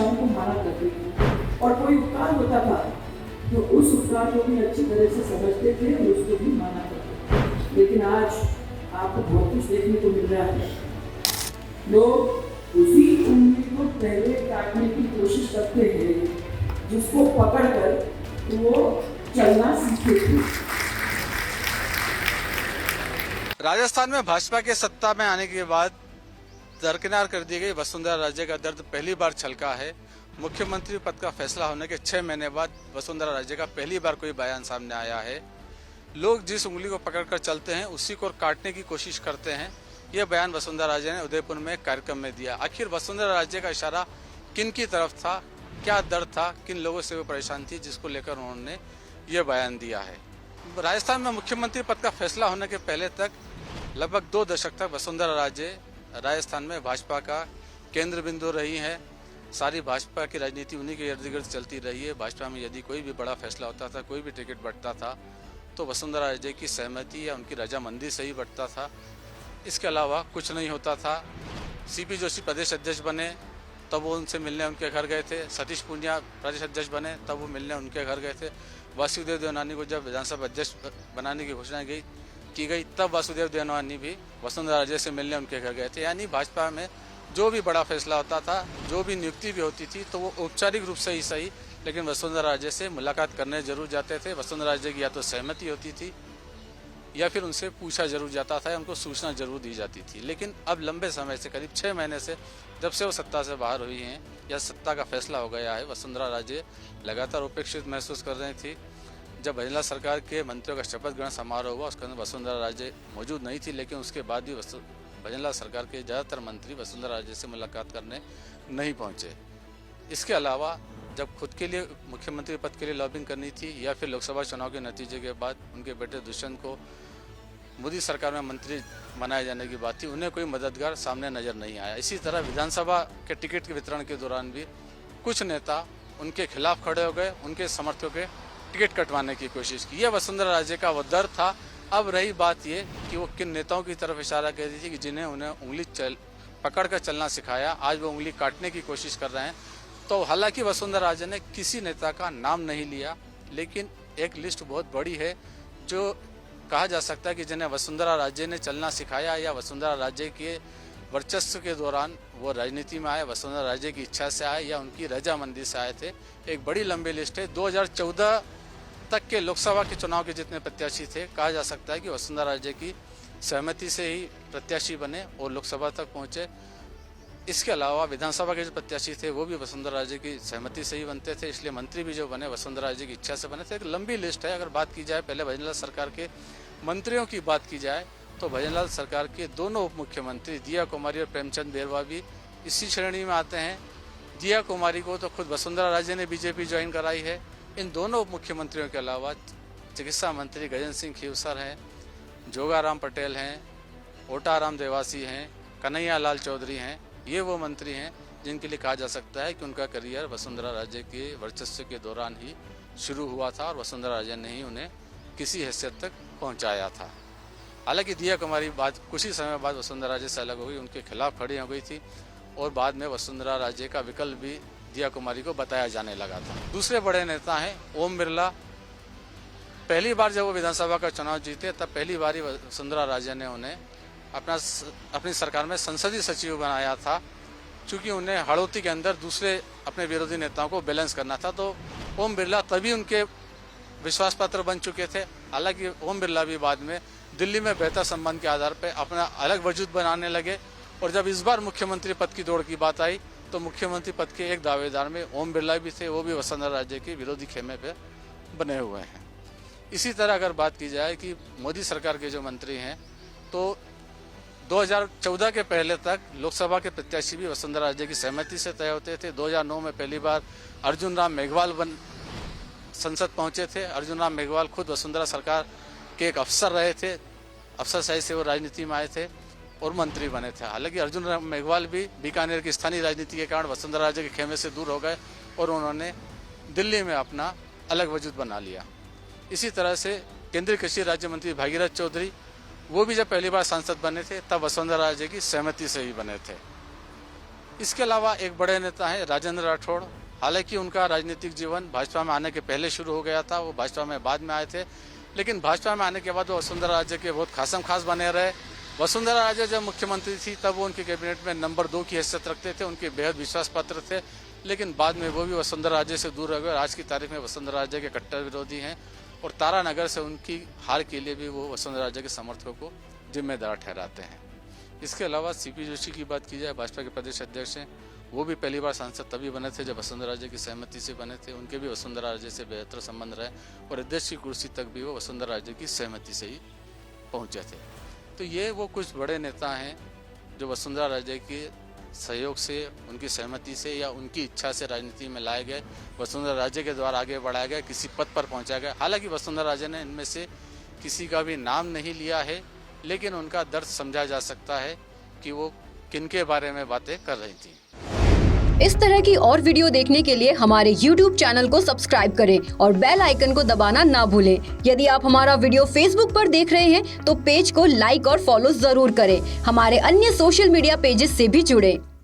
इच्छाओं को माना करते थे और कोई उपकार होता था तो उस उपकार को भी अच्छी तरह से समझते थे और उसको भी माना करते थे। लेकिन आज आपको बहुत कुछ देखने को मिल रहा है। लोग उसी उंगली को पहले काटने की कोशिश करते हैं जिसको पकड़कर वो चलना सीखे थे। राजस्थान में भाजपा के सत्ता में आने के बाद दरकिनार कर दी गई वसुंधरा राजे का दर्द पहली बार छलका है। मुख्यमंत्री पद का फैसला होने के 6 महीने बाद वसुंधरा राजे का पहली बार कोई बयान सामने आया है। लोग जिस उंगली को पकड़कर चलते हैं उसी को काटने की कोशिश करते हैं। यह बयान वसुंधरा राजे ने उदयपुर में एक कार्यक्रम में दिया। आखिर वसुंधरा राजे का इशारा किन की तरफ था, क्या दर्द था, किन लोगों से वो परेशान थी जिसको लेकर उन्होंने ये बयान दिया है। राजस्थान में मुख्यमंत्री पद का फैसला होने के पहले तक लगभग 2 दशक तक वसुंधरा राजे राजस्थान में भाजपा का केंद्र बिंदु रही है। सारी भाजपा की राजनीति उन्हीं के इर्द गिर्द चलती रही है। भाजपा में यदि कोई भी बड़ा फैसला होता था, कोई भी टिकट बढ़ता था तो वसुंधरा राजे की सहमति या उनकी रजामंदी से ही बढ़ता था। इसके अलावा कुछ नहीं होता था। सीपी जोशी प्रदेश अध्यक्ष बने तब वो उनसे मिलने उनके घर गए थे। सतीश पूनिया प्रदेश अध्यक्ष बने तब वो मिलने उनके घर गए थे। वासुदेव देवनानी को जब विधानसभा अध्यक्ष बनाने की घोषणा की गई तब वासुदेव देवनानी भी वसुंधरा राजे से मिलने उनके घर गए थे। यानी भाजपा में जो भी बड़ा फैसला होता था, जो भी नियुक्ति भी होती थी तो वो औपचारिक रूप से ही सही लेकिन वसुंधरा राजे से मुलाकात करने जरूर जाते थे। वसुंधरा राजे की या तो सहमति होती थी या फिर उनसे पूछा जरूर जाता था, उनको सूचना जरूर दी जाती थी। लेकिन अब लंबे समय से, करीब 6 महीने से, जब से वो सत्ता से बाहर हुई हैं या सत्ता का फैसला हो गया है, वसुंधरा राजे लगातार उपेक्षित महसूस कर रही थी। जब भजनलाल सरकार के मंत्रियों का शपथ ग्रहण समारोह हुआ उसके अंदर वसुंधरा राजे मौजूद नहीं थी, लेकिन उसके बाद भी भजनलाल सरकार के ज़्यादातर मंत्री वसुंधरा राजे से मुलाकात करने नहीं पहुंचे। इसके अलावा जब खुद के लिए मुख्यमंत्री पद के लिए लॉबिंग करनी थी या फिर लोकसभा चुनाव के नतीजे के बाद उनके बेटे दुष्यंत को मोदी सरकार में मंत्री बनाए जाने की बात थी, उन्हें कोई मददगार सामने नजर नहीं आया। इसी तरह विधानसभा के टिकट के वितरण के दौरान भी कुछ नेता उनके खिलाफ खड़े हो गए, उनके समर्थकों के टिकट कटवाने की कोशिश की। यह वसुंधरा राजे का वो दर्द था। अब रही बात ये कि वो किन नेताओं की तरफ इशारा कर रही थी कि जिन्हें उन्हें उंगली पकड़ कर चलना सिखाया, आज वो उंगली काटने की कोशिश कर रहे हैं। तो हालांकि वसुंधरा राजे ने किसी नेता का नाम नहीं लिया, लेकिन एक लिस्ट बहुत बड़ी है जो कहा जा सकता है कि जिन्हें वसुंधरा राजे ने चलना सिखाया या वसुंधरा राजे के वर्चस्व के दौरान वो राजनीति में आए, वसुंधरा राजे की इच्छा से आए या उनकी रजामंदी से आए थे। एक बड़ी लंबी लिस्ट है। 2014 तक के लोकसभा के चुनाव के जितने प्रत्याशी थे, कहा जा सकता है कि वसुंधरा राजे की सहमति से ही प्रत्याशी बने और लोकसभा तक पहुंचे। इसके अलावा विधानसभा के जो प्रत्याशी थे वो भी वसुंधरा राजे की सहमति से ही बनते थे, इसलिए मंत्री भी जो बने वसुंधरा राजे की इच्छा से बने थे। एक लंबी लिस्ट है। अगर बात की जाए पहले भजनलाल सरकार के मंत्रियों की बात की जाए तो भजनलाल सरकार के दोनों उप मुख्यमंत्री दिया कुमारी और प्रेमचंद बेरवा भी इसी श्रेणी में आते हैं। दिया कुमारी को तो खुद वसुंधरा राजे ने बीजेपी ज्वाइन कराई है। इन दोनों उप मुख्यमंत्रियों के अलावा चिकित्सा मंत्री गजेंद्र सिंह खीवसर हैं, जोगाराम पटेल हैं, ओटाराम देवासी हैं, कन्हैया लाल चौधरी हैं। ये वो मंत्री हैं जिनके लिए कहा जा सकता है कि उनका करियर वसुंधरा राजे के वर्चस्व के दौरान ही शुरू हुआ था और वसुंधरा राजे ने ही उन्हें किसी हैसियत तक पहुंचाया था। हालांकि दिया कुमारी बाद कुछ ही समय बाद वसुंधरा राजे से अलग हो गई, उनके खिलाफ खड़ी हो गई थी और बाद में वसुंधरा राजे का विकल्प भी दिया कुमारी को बताया जाने लगा था। दूसरे बड़े नेता हैं ओम बिरला। पहली बार जब वो विधानसभा का चुनाव जीते तब पहली बार ही वसुंधरा राजे ने उन्हें अपनी सरकार में संसदीय सचिव बनाया था, क्योंकि उन्हें हड़ौती के अंदर दूसरे अपने विरोधी नेताओं को बैलेंस करना था। तो ओम बिरला तभी उनके विश्वास पात्र बन चुके थे। हालांकि ओम बिरला भी बाद में दिल्ली में बेहतर संबंध के आधार पर अपना अलग वजूद बनाने लगे और जब इस बार मुख्यमंत्री पद की दौड़ की बात आई तो मुख्यमंत्री पद के एक दावेदार में ओम बिरला भी थे, वो भी वसुंधरा राजे के विरोधी खेमे पे बने हुए हैं। इसी तरह अगर बात की जाए कि मोदी सरकार के जो मंत्री हैं तो 2014 के पहले तक लोकसभा के प्रत्याशी भी वसुंधरा राजे की सहमति से तय होते थे। 2009 में पहली बार अर्जुन राम मेघवाल संसद पहुंचे थे। अर्जुन राम मेघवाल खुद वसुंधरा सरकार के एक अफसर रहे थे, अफसरशाही से वो राजनीति में आए थे और मंत्री बने थे। हालांकि अर्जुन राम मेघवाल भी बीकानेर की स्थानीय राजनीति के कारण वसुंधरा राजे के खेमे से दूर हो गए और उन्होंने दिल्ली में अपना अलग वजूद बना लिया। इसी तरह से केंद्रीय कृषि राज्य मंत्री भागीरथ चौधरी, वो भी जब पहली बार सांसद बने थे तब वसुंधरा राजे की सहमति से ही बने थे। इसके अलावा एक बड़े नेता हैं राजेंद्र राठौड़। हालांकि उनका राजनीतिक जीवन भाजपा में आने के पहले शुरू हो गया था, वो भाजपा में बाद में आए थे, लेकिन भाजपा में आने के बाद वो वसुंधरा राजे के बहुत खासम खास बने रहे। वसुंधरा राजे जब मुख्यमंत्री थी तब वो उनके कैबिनेट में नंबर 2 की हैसियत रखते थे, उनके बेहद विश्वास पात्र थे, लेकिन बाद में वो भी वसुंधरा राजे से दूर रह गए। आज की तारीख में वसुंधरा राजे के कट्टर विरोधी हैं और तारानगर से उनकी हार के लिए भी वो वसुंधरा राजे के समर्थकों को जिम्मेदार ठहराते हैं। इसके अलावा सीपी जोशी की बात की जाए, भाजपा के प्रदेश अध्यक्ष हैं, वो भी पहली बार सांसद तभी बने थे जब वसुंधरा राजे की सहमति से बने थे। उनके भी वसुंधरा राजे से बेहतर संबंध रहे और अध्यक्ष की कुर्सी तक भी वो वसुंधरा राजे की सहमति से ही पहुंचे थे। तो ये वो कुछ बड़े नेता हैं जो वसुंधरा राजे के सहयोग से, उनकी सहमति से या उनकी इच्छा से राजनीति में लाए गए, वसुंधरा राजे के द्वारा आगे बढ़ाया गया, किसी पद पर पहुंचाया गया। हालांकि वसुंधरा राजे ने इनमें से किसी का भी नाम नहीं लिया है, लेकिन उनका दर्द समझा जा सकता है कि वो किनके बारे में बातें कर रही थी। इस तरह की और वीडियो देखने के लिए हमारे YouTube चैनल को सब्सक्राइब करें और बेल आइकन को दबाना ना भूलें। यदि आप हमारा वीडियो Facebook पर देख रहे हैं तो पेज को लाइक और फॉलो जरूर करें। हमारे अन्य सोशल मीडिया पेजेस से भी जुड़ें।